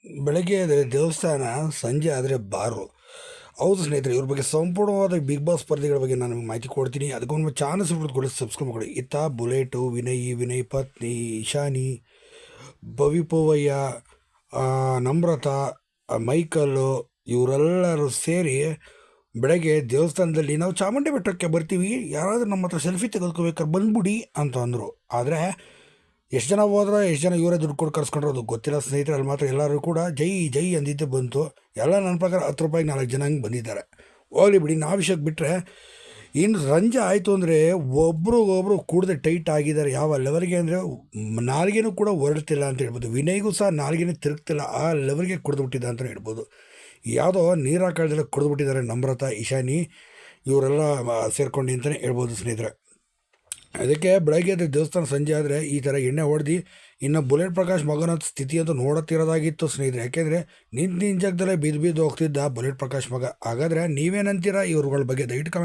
ಬೆಳಗ್ಗೆ ಆದರೆ ದೇವಸ್ಥಾನ, ಸಂಜೆ ಆದರೆ ಬಾರು. ಹೌದು ಸ್ನೇಹಿತರೆ, ಇವ್ರ ಬಗ್ಗೆ ಸಂಪೂರ್ಣವಾದ ಬಿಗ್ ಬಾಸ್ ಸ್ಪರ್ಧಿಗಳ ಬಗ್ಗೆ ನಾನು ನಿಮಗೆ ಮಾಹಿತಿ ಕೊಡ್ತೀನಿ. ಅದಕ್ಕೊಂದು ಚಾನಲ್ ಕೊಡಿ, ಸಬ್ಸ್ಕ್ರೈಬ್ ಮಾಡಿ. ಇತ್ತ ಬುಲೆಟು, ವಿನಯ್ ಪತ್ನಿ, ಇಶಾನಿ, ಭವಿಪೂವಯ್ಯ, ನಮ್ರತಾ, ಮೈಕಲ್ಲು ಇವರೆಲ್ಲರೂ ಸೇರಿ ಬೆಳಗ್ಗೆ ದೇವಸ್ಥಾನದಲ್ಲಿ ನಾವು ಚಾಮುಂಡಿ ಬೆಟ್ಟಕ್ಕೆ ಬರ್ತೀವಿ, ಯಾರಾದರೂ ನಮ್ಮ ಹತ್ರ ಸೆಲ್ಫಿ ತೆಗೆದುಕೋಬೇಕಾದ್ರೆ ಬಂದ್ಬಿಡಿ ಅಂತ ಅಂದರು. ಆದರೆ ಎಷ್ಟು ಜನ ಹೋದ್ರೆ, ಎಷ್ಟು ಜನ ಇವರೇ ದುಡ್ಡು ಕೊಟ್ಟು ಕರ್ಸ್ಕೊಂಡ್ರು ಅದು ಗೊತ್ತಿಲ್ಲ ಸ್ನೇಹಿತರೆ. ಅಲ್ಲಿ ಮಾತ್ರ ಎಲ್ಲರೂ ಕೂಡ ಜೈ ಜೈ ಅಂದಿದ್ದೆ ಬಂತು. ಎಲ್ಲ ನನ್ನ ಪ್ರಕಾರ 10 ರೂಪಾಯಿಗೆ 4 ಜನ ಹಂಗೆ ಬಂದಿದ್ದಾರೆ. ಹೋಗಲಿ ಬಿಡಿ, ನಾವು ವಿಷಯಕ್ಕೆ ಬಿಟ್ಟರೆ ಇನ್ನು ಸಂಜೆ ಆಯಿತು ಅಂದರೆ ಒಬ್ರಿಗೊಬ್ರು ಕೂಡದೆ ಟೈಟ್ ಆಗಿದ್ದಾರೆ. ಯಾವ ಲೆವೆಲ್ಗೆ ಅಂದರೆ ನಾಲ್ಗೆನೂ ಕೂಡ ಹೊರಡ್ತಿಲ್ಲ ಅಂತ ಹೇಳ್ಬೋದು. ವಿನಯ್ಗೂ ಸಹ ನಾಲ್ಗೆನೇ ತಿರುಗ್ತಿಲ್ಲ, ಆ ಲೆವೆಲ್ಗೆ ಕುಡಿದ್ಬಿಟ್ಟಿದ್ದ ಅಂತಲೇ ಹೇಳ್ಬೋದು. ಯಾವುದೋ ನೀರು ಹಾಕೋದೆಲ್ಲ ಕುಡಿದ್ಬಿಟ್ಟಿದ್ದಾರೆ ನಮ್ರತಾ, ಇಶಾನಿ ಇವರೆಲ್ಲ ಸೇರ್ಕೊಂಡು ಅಂತಲೇ ಹೇಳ್ಬೋದು ಸ್ನೇಹಿತರೆ. ಅದಕ್ಕೆ ಬೆಳಗ್ಗೆ ಅದು ದೇವಸ್ಥಾನ, ಸಂಜೆ ಆದರೆ ಈ ಥರ ಎಣ್ಣೆ ಹೊಡೆದು ಇನ್ನು ಬುಲೆಟ್ ಪ್ರಕಾಶ್ ಮಗನ ಸ್ಥಿತಿ ಅಂತೂ ನೋಡುತ್ತಿರೋದಾಗಿತ್ತು ಸ್ನೇಹಿತರೆ. ಯಾಕೆಂದರೆ ನಿಂತ ಜಾಗದಲ್ಲೇ ಬಿದ್ದು ಹೋಗ್ತಿದ್ದ ಬುಲೆಟ್ ಪ್ರಕಾಶ್ ಮಗ. ಹಾಗಾದರೆ ನೀವೇನಂತೀರಾ ಇವ್ರುಗಳ ಬಗ್ಗೆ? ದಯವಿಟ್ಟು